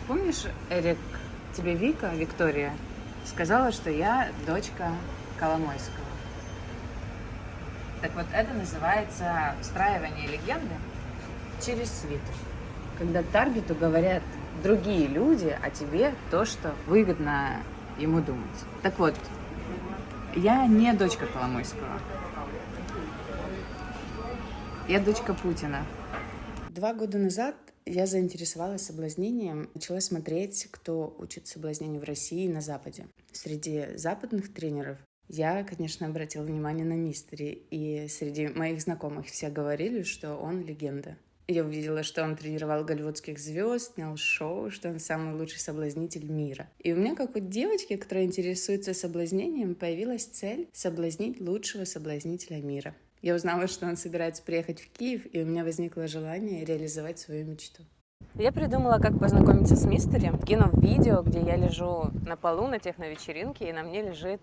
Помнишь, Эрик, тебе Виктория, сказала, что я дочка Коломойского? Так вот, это называется встраивание легенды через свиту. Когда таргету говорят другие люди, а тебе то, что выгодно ему думать. Так вот, я не дочка Коломойского. Я дочка Путина. 2 года назад я заинтересовалась соблазнением, начала смотреть, кто учит соблазнению в России и на Западе. Среди западных тренеров я, конечно, обратила внимание на Мистери, и среди моих знакомых все говорили, что он легенда. Я увидела, что он тренировал голливудских звезд, снял шоу, что он самый лучший соблазнитель мира. И у меня, как у девочки, которая интересуется соблазнением, появилась цель соблазнить лучшего соблазнителя мира. Я узнала, что он собирается приехать в Киев, и у меня возникло желание реализовать свою мечту. Я придумала, как познакомиться с Мистери, кинув видео, где я лежу на полу на техновечеринке, и на мне лежит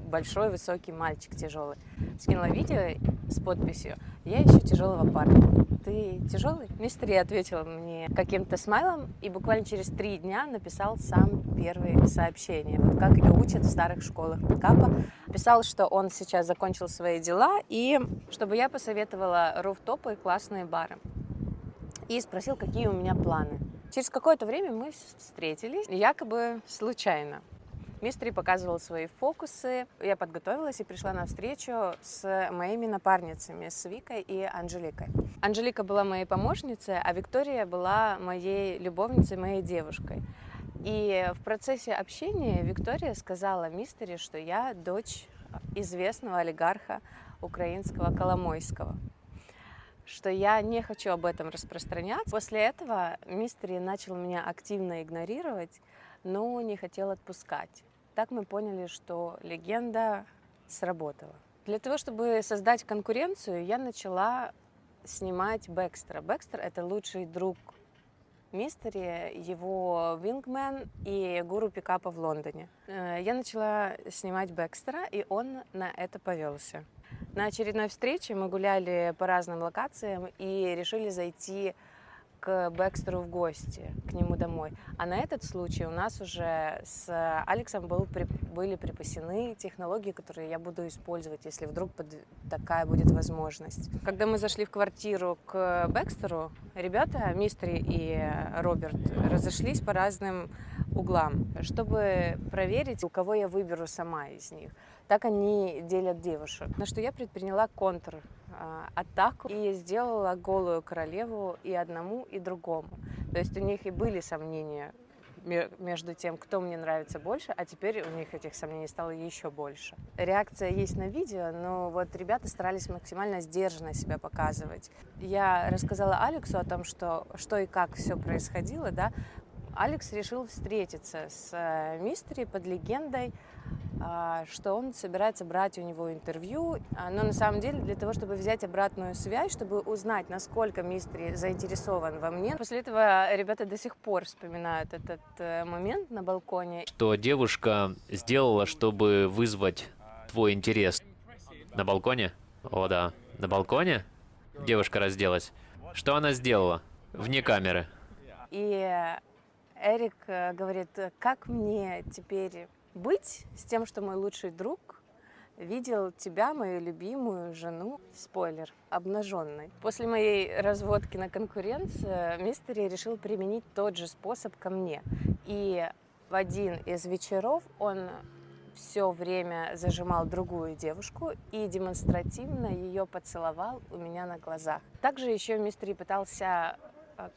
большой высокий мальчик тяжелый. Скинула видео с подписью «Я ищу тяжелого парня. Ты тяжелый?» Мистери ответил мне каким-то смайлом и буквально через 3 дня написал сам первые сообщения. Вот как и учат в старых школах пикапа. Писал, что он сейчас закончил свои дела и чтобы я посоветовала руфтопы и классные бары. И спросил, какие у меня планы. Через какое-то время мы встретились, якобы случайно. Мистери показывал свои фокусы. Я подготовилась и пришла на встречу с моими напарницами, с Викой и Анжеликой. Анжелика была моей помощницей, а Виктория была моей любовницей, моей девушкой. И в процессе общения Виктория сказала Мистери, что я дочь известного олигарха украинского Коломойского, что я не хочу об этом распространяться. После этого Мистери начал меня активно игнорировать, но не хотел отпускать. Так мы поняли, что легенда сработала. Для того, чтобы создать конкуренцию, я начала снимать Бекстера. Бекстер — это лучший друг Мистери, его вингмен и гуру пикапа в Лондоне. Я начала снимать Бекстера, и он на это повелся. На очередной встрече мы гуляли по разным локациям и решили зайти к Бекстеру в гости, к нему домой. А на этот случай у нас уже с Алексом были припасены технологии, которые я буду использовать, если вдруг такая будет возможность. Когда мы зашли в квартиру к Бекстеру, ребята, Мистери и Роберт, разошлись по разным углам, чтобы проверить, у кого я выберу сама из них. Так они делят девушек. На что я предприняла контратаку и сделала голую королеву и одному, и другому. То есть у них и были сомнения между тем, кто мне нравится больше, а теперь у них этих сомнений стало еще больше. Реакция есть на видео, но вот ребята старались максимально сдержанно себя показывать. Я рассказала Алексу о том, что и как все происходило, да. Алекс решил встретиться с Мистери под легендой, что он собирается брать у него интервью, но на самом деле для того, чтобы взять обратную связь, чтобы узнать, насколько Мистери заинтересован во мне. После этого ребята до сих пор вспоминают этот момент на балконе. Что девушка сделала, чтобы вызвать твой интерес? На балконе? О, да. На балконе? Девушка разделась. Что она сделала? Вне камеры. И Эрик говорит, как мне теперь быть с тем, что мой лучший друг видел тебя, мою любимую жену, спойлер, обнаженной. После моей разводки на конкуренцию Мистери решил применить тот же способ ко мне. И в один из вечеров он все время зажимал другую девушку и демонстративно ее поцеловал у меня на глазах. Также еще Мистери пытался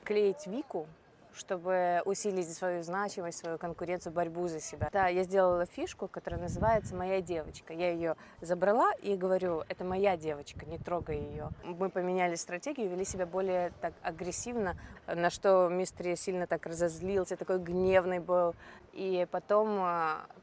клеить Вику, чтобы усилить свою значимость, свою конкуренцию, борьбу за себя. Да, я сделала фишку, которая называется «Моя девочка». Я ее забрала и говорю, это моя девочка, не трогай ее. Мы поменяли стратегию, вели себя более так агрессивно, на что Мистери сильно так разозлился, такой гневный был. И потом,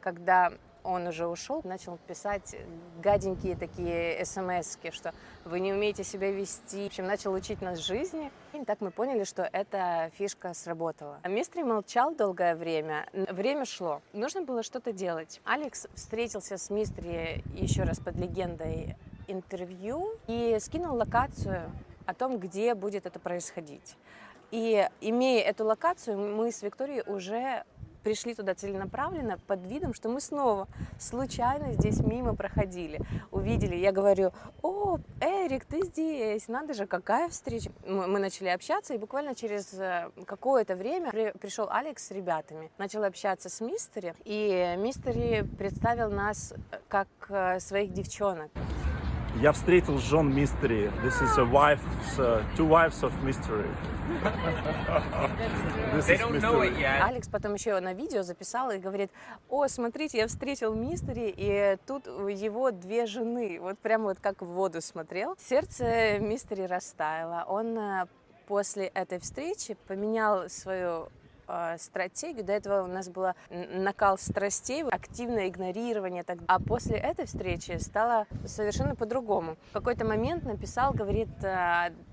когда он уже ушел, начал писать гаденькие такие смски, что вы не умеете себя вести. В общем, начал учить нас жизни. И так мы поняли, что эта фишка сработала. Мистери молчал долгое время. Время шло. Нужно было что-то делать. Алекс встретился с Мистери еще раз под легендой интервью и скинул локацию о том, где будет это происходить. И имея эту локацию, мы с Викторией уже пришли туда целенаправленно под видом, что мы снова случайно здесь мимо проходили, увидели. Я говорю: о, Эрик, ты здесь, надо же, какая встреча. Мы начали общаться, и буквально через какое-то время пришел Алекс с ребятами, начал общаться с Мистери, и Мистери представил нас как своих девчонок. Я встретил жен Мистери. This is two wives of Mystery. They don't know it yet. Алекс потом еще на видео записал и говорит: о, смотрите, я встретил Мистери, и тут его две жены. Вот прямо вот как в воду смотрел. Сердце Мистери растаяло. Он после этой встречи поменял свою стратегию. До этого у нас был накал страстей, активное игнорирование. А после этой встречи стало совершенно по-другому. В какой-то момент написал, говорит: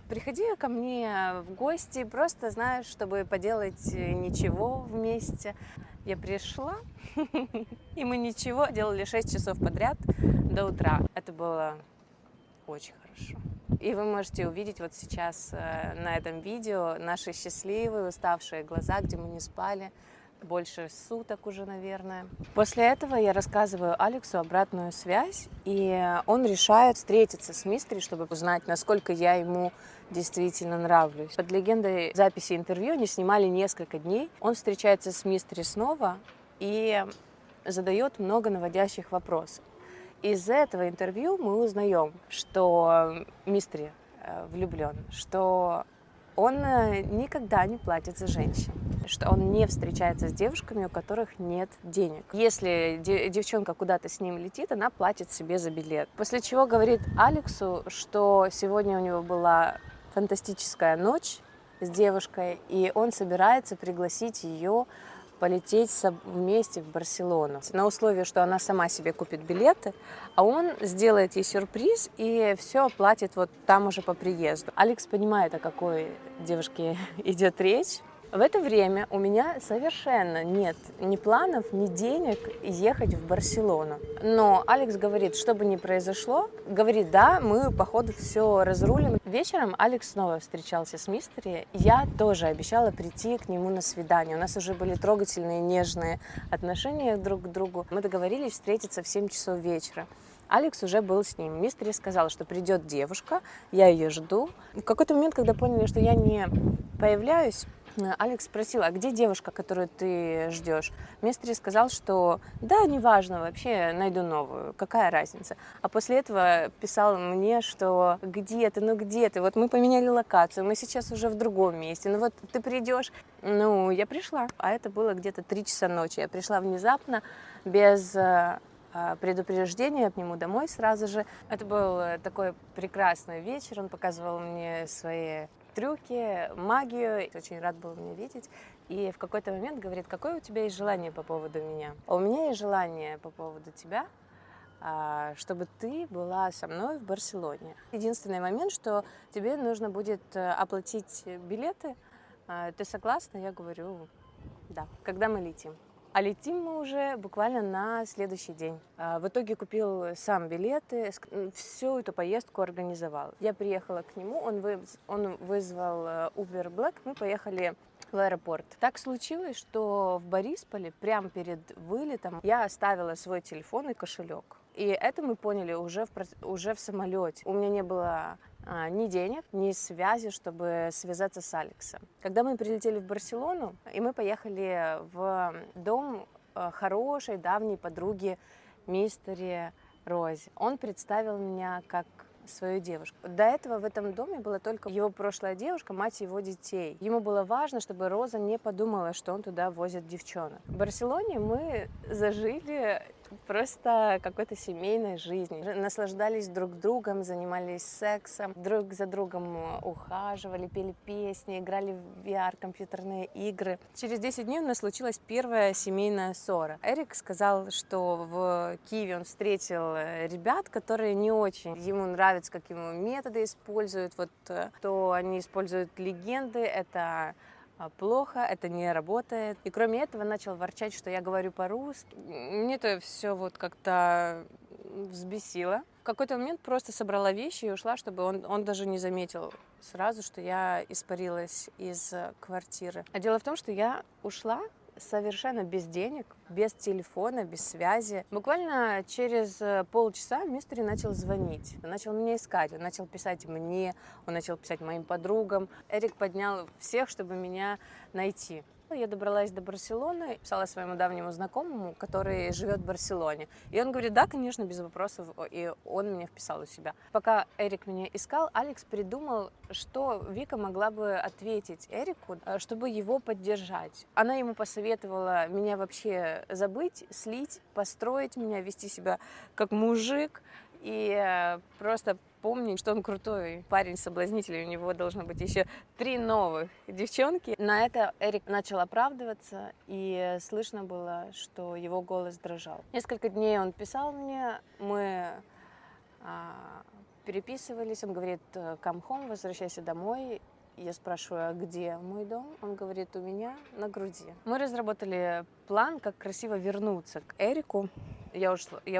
приходи ко мне в гости, просто, знаешь, чтобы поделать ничего вместе. Я пришла, и мы ничего делали 6 часов подряд до утра. Это было очень хорошо. И вы можете увидеть вот сейчас на этом видео наши счастливые, уставшие глаза, где мы не спали больше суток уже, наверное. После этого я рассказываю Алексу обратную связь, и он решает встретиться с Мистери, чтобы узнать, насколько я ему действительно нравлюсь. Под легендой записи интервью они снимали несколько дней. Он встречается с Мистери снова и задает много наводящих вопросов. Из этого интервью мы узнаем, что Мистери влюблен, что он никогда не платит за женщин, что он не встречается с девушками, у которых нет денег. Если девчонка куда-то с ним летит, она платит себе за билет. После чего говорит Алексу, что сегодня у него была фантастическая ночь с девушкой, и он собирается пригласить ее полететь вместе в Барселону на условии, что она сама себе купит билеты, а он сделает ей сюрприз и все оплатит вот там уже по приезду. Алекс понимает, о какой девушке идет речь. В это время у меня совершенно нет ни планов, ни денег ехать в Барселону. Но Алекс говорит, что бы ни произошло, говорит: да, мы по ходу все разрулим. Вечером Алекс снова встречался с Мистери. Я тоже обещала прийти к нему на свидание. У нас уже были трогательные, нежные отношения друг к другу. Мы договорились встретиться в 7 часов вечера. Алекс уже был с ним. Мистери сказал, что придет девушка, я ее жду. В какой-то момент, когда поняли, что я не появляюсь, Алекс спросил: а где девушка, которую ты ждешь? Мистери сказал, что да, неважно, вообще найду новую, какая разница. А после этого писал мне, что где ты, где ты? Вот мы поменяли локацию, мы сейчас уже в другом месте, ну вот ты придешь. Ну, я пришла, а это было где-то 3 часа ночи. Я пришла внезапно, без предупреждения, к нему домой сразу же. Это был такой прекрасный вечер, он показывал мне свои трюки, магию, очень рад был меня видеть. И в какой-то момент говорит: какое у тебя есть желание по поводу меня? А у меня есть желание по поводу тебя, чтобы ты была со мной в Барселоне. Единственный момент, что тебе нужно будет оплатить билеты. Ты согласна? Я говорю: да. Когда мы летим? А летим мы уже буквально на следующий день. В итоге купил сам билеты, всю эту поездку организовал. Я приехала к нему, он вызвал Uber Black, мы поехали в аэропорт. Так случилось, что в Борисполе, прямо перед вылетом, я оставила свой телефон и кошелек. И это мы поняли уже в самолете. У меня не было ни денег, ни связи, чтобы связаться с Алексом. Когда мы прилетели в Барселону, и мы поехали в дом хорошей, давней подруги Мистери Рози, он представил меня как свою девушку. До этого в этом доме была только его прошлая девушка, мать его детей. Ему было важно, чтобы Роза не подумала, что он туда возит девчонок. В Барселоне мы зажили просто какой-то семейной жизнью. Наслаждались друг другом, занимались сексом, друг за другом ухаживали, пели песни, играли в VR-компьютерные игры. Через 10 дней у нас случилась первая семейная ссора. Эрик сказал, что в Киеве он встретил ребят, которые не очень ему нравятся, как ему методы используют. Вот то они используют легенды, это плохо, это не работает. И кроме этого начал ворчать, что я говорю по-русски. Мне это все вот как-то взбесило. В какой-то момент просто собрала вещи и ушла, чтобы он даже не заметил сразу, что я испарилась из квартиры. А дело в том, что я ушла совершенно без денег, без телефона, без связи. Буквально через полчаса мистери начал звонить, он начал меня искать, он начал писать мне, он начал писать моим подругам. Эрик поднял всех, чтобы меня найти. Я добралась до Барселоны, писала своему давнему знакомому, который живет в Барселоне. И он говорит, да, конечно, без вопросов, и он меня вписал у себя. Пока Эрик меня искал, Алекс придумал, что Вика могла бы ответить Эрику, чтобы его поддержать. Она ему посоветовала меня вообще забыть, слить, построить меня, вести себя как мужик, и просто помнить, что он крутой парень-соблазнитель, у него должно быть еще 3 новых девчонки. На это Эрик начал оправдываться, и слышно было, что его голос дрожал. Несколько дней он писал мне, мы переписывались, он говорит, come home, возвращайся домой. Я спрашиваю, а где мой дом? Он говорит, у меня на груди. Мы разработали план, как красиво вернуться к Эрику. Я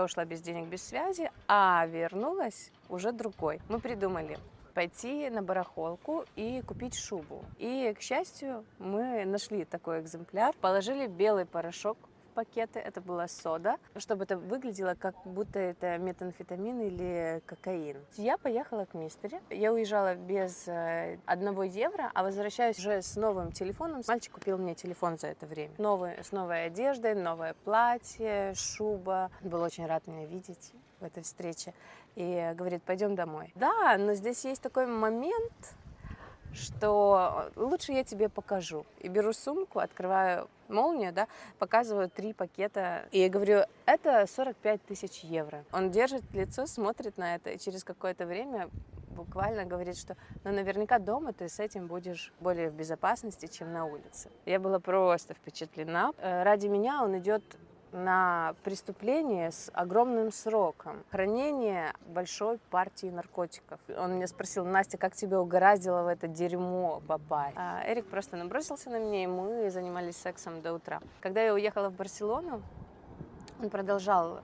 ушла без денег, без связи, а вернулась уже другой. Мы придумали пойти на барахолку и купить шубу. И, к счастью, мы нашли такой экземпляр, положили белый порошок в пакеты, это была сода, чтобы это выглядело, как будто это метамфетамин или кокаин. Я поехала к мистере, я уезжала без 1 евро, а возвращаюсь уже с новым телефоном. Мальчик купил мне телефон за это время. С новой одеждой, новое платье, шуба. Он был очень рад меня видеть в этой встрече. И говорит, пойдем домой. Да, но здесь есть такой момент, что лучше я тебе покажу. И беру сумку, открываю молнию, да, показываю 3 пакета. И я говорю, это 45 тысяч евро. Он держит лицо, смотрит на это, и через какое-то время буквально говорит, что ну, наверняка дома ты с этим будешь более в безопасности, чем на улице. Я была просто впечатлена. Ради меня он идет на преступление с огромным сроком. Хранение большой партии наркотиков. Он меня спросил, Настя, как тебя угораздило в это дерьмо попасть? А Эрик просто набросился на меня, и мы занимались сексом до утра. Когда я уехала в Барселону, он продолжал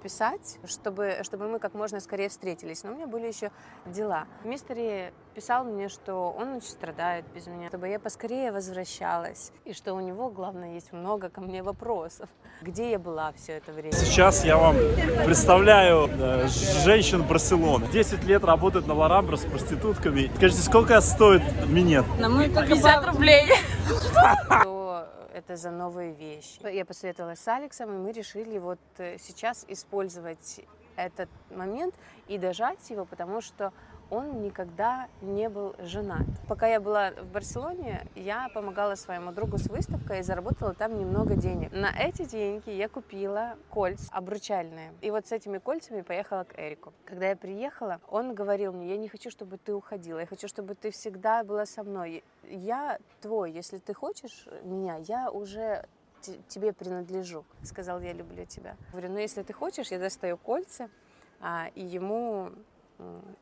писать, чтобы мы как можно скорее встретились. Но у меня были еще дела. Мистери писал мне, что он очень страдает без меня, чтобы я поскорее возвращалась. И что у него, главное, есть много ко мне вопросов. Где я была все это время? Сейчас я вам представляю женщин Барселоны. 10 лет работают на Ла-Рамбра с проститутками. Скажите, сколько стоит минет? На мой 50 рублей. Это за новые вещи. Я посоветовалась с Алексом, и мы решили вот сейчас использовать этот момент и дожать его, потому что он никогда не был женат. Пока я была в Барселоне, я помогала своему другу с выставкой и заработала там немного денег. На эти деньги я купила кольца обручальные. И вот с этими кольцами поехала к Эрику. Когда я приехала, он говорил мне, я не хочу, чтобы ты уходила, я хочу, чтобы ты всегда была со мной. Я твой, если ты хочешь меня, я уже тебе принадлежу. Сказал, я люблю тебя. Говорю, ну если ты хочешь, я достаю кольца, и ему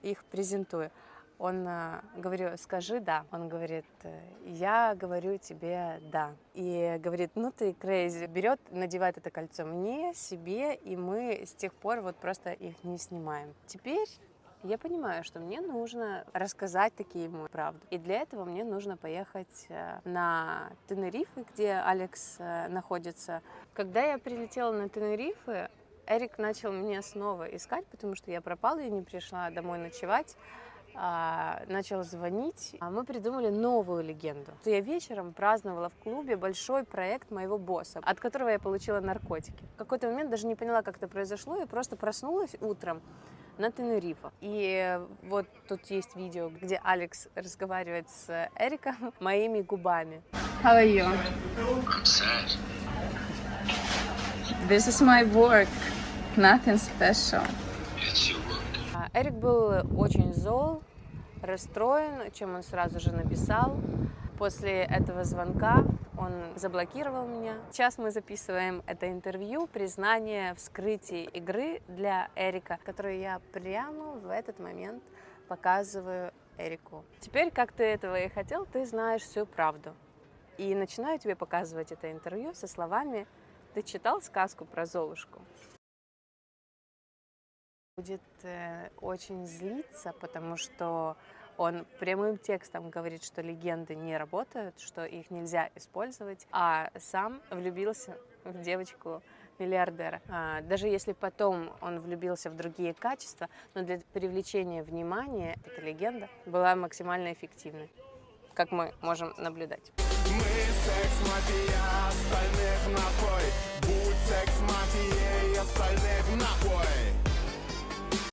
их презентую. Он говорю, скажи да. Он говорит, я говорю тебе да. И говорит, ну ты crazy. Берет, надевает это кольцо мне, себе, и мы с тех пор вот просто их не снимаем. Теперь я понимаю, что мне нужно рассказать такие ему правду. И для этого мне нужно поехать на Тенерифе, где Алекс находится. Когда я прилетела на Тенерифе, Эрик начал меня снова искать, потому что я пропала, я не пришла домой ночевать. Начал звонить. Мы придумали новую легенду. Я вечером праздновала в клубе большой проект моего босса, от которого я получила наркотики. В какой-то момент даже не поняла, как это произошло. Я просто проснулась утром на Тенерифе. И вот тут есть видео, где Алекс разговаривает с Эриком моими губами. How are you? I'm sad. This is my work. Nothing special. It's your work. Эрик был очень зол, расстроен, чем он сразу же написал. После этого звонка он заблокировал меня. Сейчас мы записываем это интервью, признание вскрытия игры для Эрика, которую я прямо в этот момент показываю Эрику. Теперь, как ты этого и хотел, ты знаешь всю правду. И начинаю тебе показывать это интервью со словами: «Ты читал сказку про Золушку?» Будет очень злиться, потому что он прямым текстом говорит, что легенды не работают, что их нельзя использовать, а сам влюбился в девочку-миллиардера. Даже если потом он влюбился в другие качества, но для привлечения внимания эта легенда была максимально эффективной, как мы можем наблюдать. Мы секс